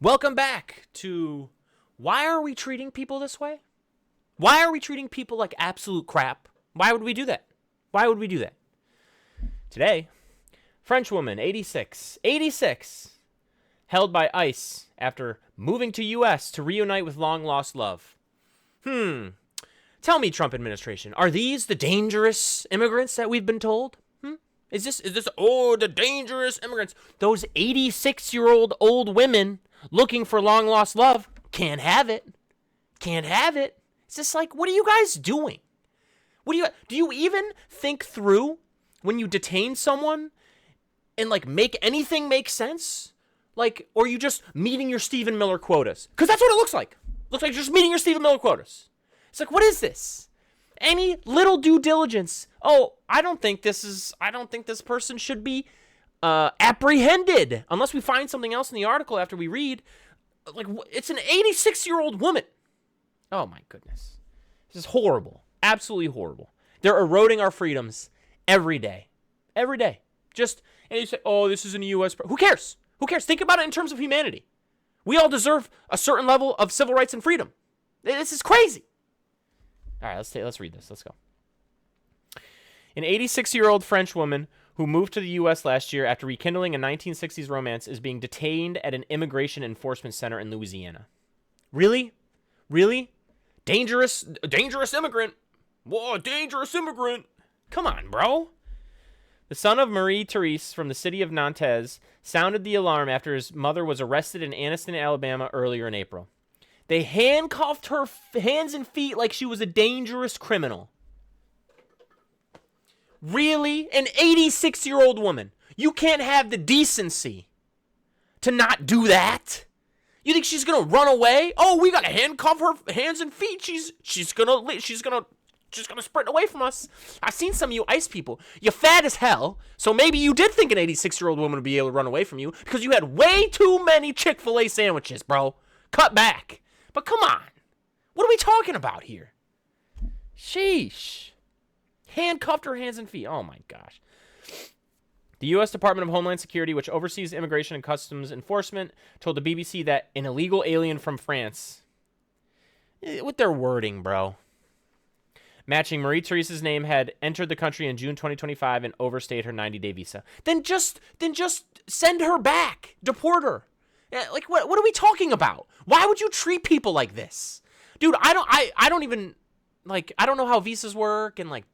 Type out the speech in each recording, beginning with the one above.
Welcome back to Why Are We Treating People This Way? Why are we treating people like absolute crap? Why would we do that? Why would we do that? Today, French woman, 86, held by ICE after moving to U.S. to reunite with long-lost love. Tell me, Trump administration, are these the dangerous immigrants that we've been told? Is this, the dangerous immigrants? Those 86-year-old old women looking for long-lost love can't have it. Can't have it. It's just like, what are you guys doing? Do you even think through when you detain someone and like make anything make sense? Like, or are you just meeting your Stephen Miller quotas? Because that's what it looks like. Looks like you're just meeting your Stephen Miller quotas. It's like, what is this? Any little due diligence? Oh, I don't think this person should be apprehended unless we find something else in the article after we read. Like, it's an 86-year-old woman. Oh my goodness. This is horrible. Absolutely horrible. They're eroding our freedoms every day. Every day. And you say, oh, this is in the U.S. Who cares? Who cares? Think about it in terms of humanity. We all deserve a certain level of civil rights and freedom. This is crazy. All right, let's read this. Let's go. An 86-year-old French woman who moved to the U.S. last year after rekindling a 1960s romance is being detained at an immigration enforcement center in Louisiana. Really? Really? Dangerous immigrant. Whoa, dangerous immigrant. Come on, bro. The son of Marie-Therese from the city of Nantes sounded the alarm after his mother was arrested in Anniston, Alabama earlier in April. They handcuffed her hands and feet like she was a dangerous criminal. Really? An 86-year-old woman. You can't have the decency to not do that? You think she's gonna run away? Oh, we gotta handcuff her hands and feet. She's gonna sprint away from us. I've seen some of you ICE people. You're fat as hell, so maybe you did think an 86-year-old woman would be able to run away from you because you had way too many Chick-fil-A sandwiches, bro. Cut back. But come on. What are we talking about here? Sheesh. Handcuffed her hands and feet. Oh my gosh. The U.S. Department of Homeland Security, which oversees immigration and customs enforcement, told the BBC that an illegal alien from France, with their wording, bro, matching Marie-Therese's name, had entered the country in June 2025 and overstayed her 90-day visa. Then just send her back. Deport her. Like, what are we talking about? Why would you treat people like this? Dude, I don't even, like, I don't know how visas work, and, like,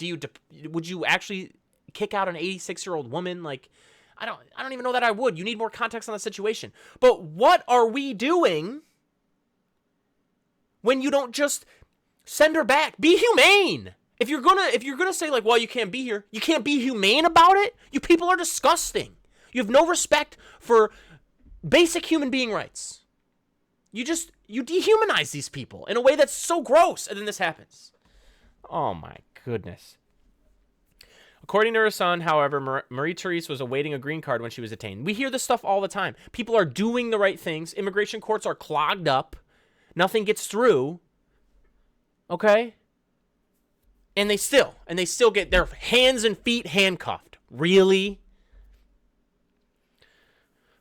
would you actually kick out an 86-year-old woman? Like, I don't even know that I would. You need more context on the situation. But what are we doing when you don't just send her back? Be humane. If you're gonna say, like, well, you can't be here, you can't be humane about it. You people are disgusting. You have no respect for basic human being rights. You dehumanize these people in a way that's so gross, and then this happens. Oh my goodness. According to her son, however, Marie-Therese was awaiting a green card when she was detained. We hear this stuff all the time. People are doing the right things. Immigration courts are clogged up. Nothing gets through. Okay? And they still get their hands and feet handcuffed. Really?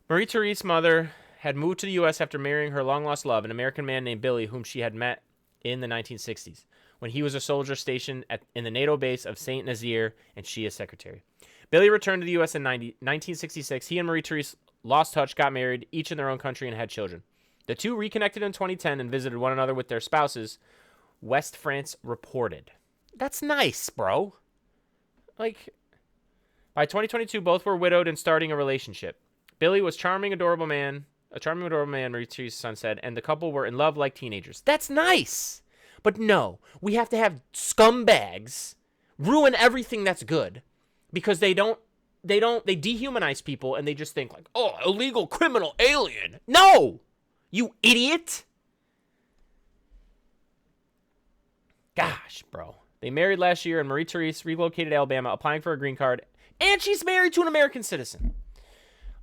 Marie-Therese's mother had moved to the U.S. after marrying her long-lost love, an American man named Billy, whom she had met in the 1960s, when he was a soldier stationed in the NATO base of St. Nazaire, and she is secretary. Billy returned to the U.S. in 1966. He and Marie-Therese lost touch, got married, each in their own country, and had children. The two reconnected in 2010 and visited one another with their spouses, West France reported. That's nice, bro. Like, by 2022, both were widowed and starting a relationship. Billy was a charming, adorable man, Marie-Therese's son said, and the couple were in love like teenagers. That's nice. But no, we have to have scumbags ruin everything that's good because they dehumanize people and they just think like, oh, illegal criminal alien. No, you idiot. Gosh, bro. They married last year and Marie-Therese relocated to Alabama applying for a green card, and she's married to an American citizen.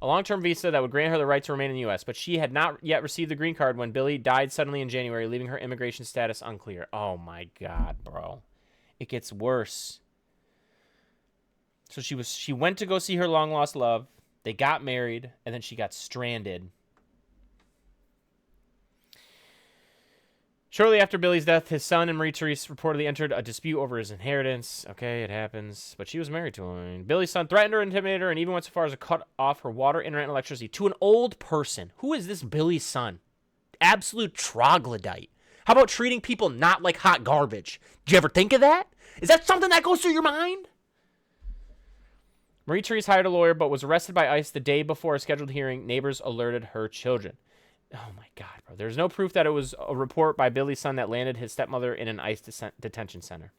A long-term visa that would grant her the right to remain in the U.S., but she had not yet received the green card when Billy died suddenly in January, leaving her immigration status unclear. Oh, my God, bro. It gets worse. So she went to go see her long-lost love. They got married, and then she got stranded. Shortly after Billy's death, his son and Marie-Therese reportedly entered a dispute over his inheritance. Okay, it happens. But she was married to him. Billy's son threatened her, intimidated her, and even went so far as to cut off her water, internet, and electricity to an old person. Who is this Billy's son? Absolute troglodyte. How about treating people not like hot garbage? Did you ever think of that? Is that something that goes through your mind? Marie-Therese hired a lawyer but was arrested by ICE the day before a scheduled hearing. Neighbors alerted her children. Oh my God, bro. There's no proof that it was a report by Billy's son that landed his stepmother in an ICE detention center.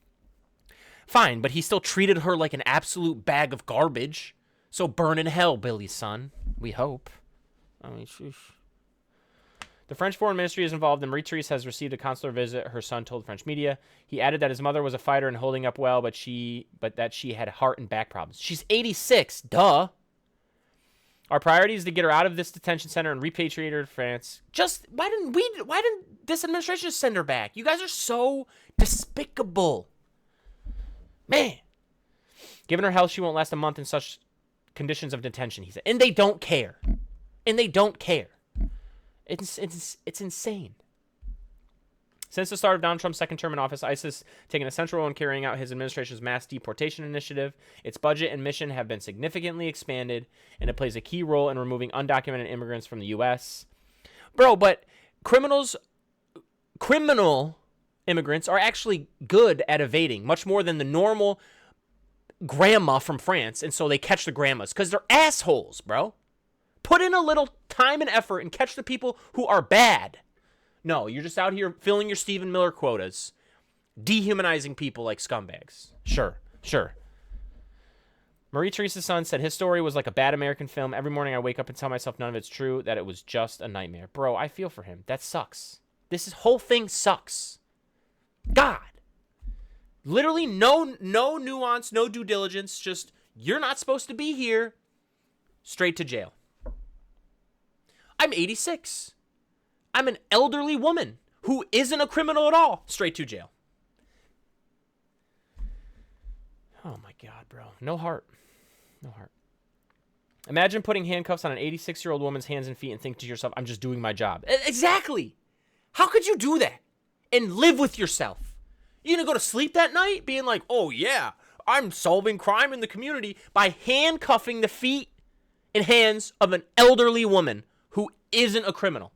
Fine, but he still treated her like an absolute bag of garbage. So burn in hell, Billy's son. We hope. I mean, sheesh. The French Foreign Ministry is involved, and Marie-Therese has received a consular visit, her son told French media. He added that his mother was a fighter and holding up well, but that she had heart and back problems. She's 86. Duh. Our priority is to get her out of this detention center and repatriate her to France. Why didn't this administration just send her back? You guys are so despicable. Man. Given her health, she won't last a month in such conditions of detention, he said. And they don't care. It's insane. Since the start of Donald Trump's second term in office, ICE has taken a central role in carrying out his administration's mass deportation initiative. Its budget and mission have been significantly expanded, and it plays a key role in removing undocumented immigrants from the U.S. Bro, but criminal immigrants are actually good at evading, much more than the normal grandma from France, and so they catch the grandmas, because they're assholes, bro. Put in a little time and effort and catch the people who are bad. No, you're just out here filling your Stephen Miller quotas, dehumanizing people like scumbags. Sure. Marie-Therese's son said his story was like a bad American film. Every morning I wake up and tell myself none of it's true, that it was just a nightmare. Bro, I feel for him. That sucks. Whole thing sucks. God. Literally no nuance, no due diligence. Just, you're not supposed to be here. Straight to jail. I'm 86. I'm an elderly woman who isn't a criminal at all. Straight to jail. Oh my God, bro. No heart. Imagine putting handcuffs on an 86-year-old woman's hands and feet and think to yourself, I'm just doing my job. Exactly. How could you do that and live with yourself? You're going to go to sleep that night being like, oh yeah, I'm solving crime in the community by handcuffing the feet and hands of an elderly woman who isn't a criminal,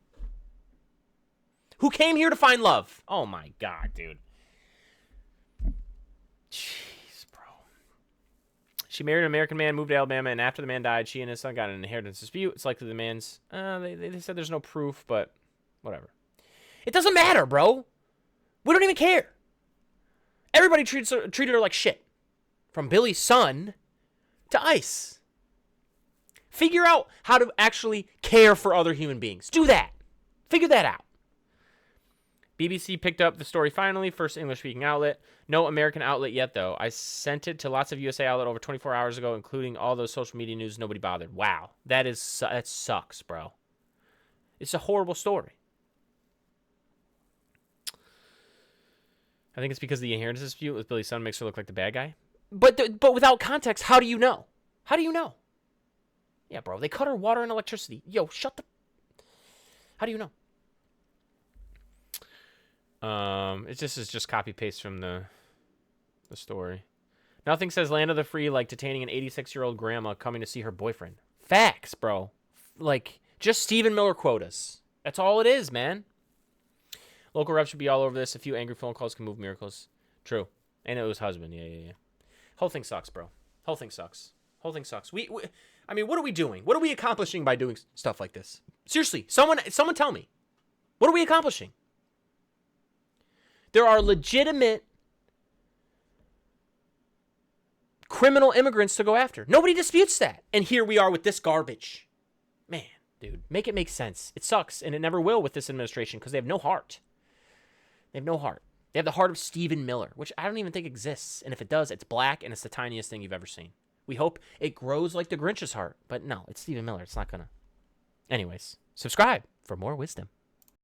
who came here to find love. Oh my God, dude. Jeez, bro. She married an American man, moved to Alabama, and after the man died, she and his son got in an inheritance dispute. It's likely the man's, they said there's no proof, but whatever. It doesn't matter, bro. We don't even care. Everybody treated her like shit. From Billy's son to ICE. Figure out how to actually care for other human beings. Do that. Figure that out. BBC picked up the story finally, first English-speaking outlet. No American outlet yet, though. I sent it to lots of USA outlet over 24 hours ago, including all those social media news. Nobody bothered. Wow. That sucks, bro. It's a horrible story. I think it's because the inheritance dispute with Billy's son makes her look like the bad guy. But without context, how do you know? Yeah, bro, they cut her water and electricity. Yo, shut the... How do you know? It just is just copy-paste from the story. Nothing says land of the free like detaining an 86-year-old grandma coming to see her boyfriend. Facts, bro. Like, just Stephen Miller quotas. That's all it is, man. Local reps should be all over this. A few angry phone calls can move miracles. True. And it was husband. Yeah. Whole thing sucks, bro. Whole thing sucks. I mean, what are we doing? What are we accomplishing by doing stuff like this? Seriously, someone tell me. What are we accomplishing? There are legitimate criminal immigrants to go after. Nobody disputes that. And here we are with this garbage. Man, dude, make it make sense. It sucks, and it never will with this administration because they have no heart. They have the heart of Stephen Miller, which I don't even think exists. And if it does, it's black, and it's the tiniest thing you've ever seen. We hope it grows like the Grinch's heart. But no, it's Stephen Miller. It's not going to. Anyways, subscribe for more wisdom.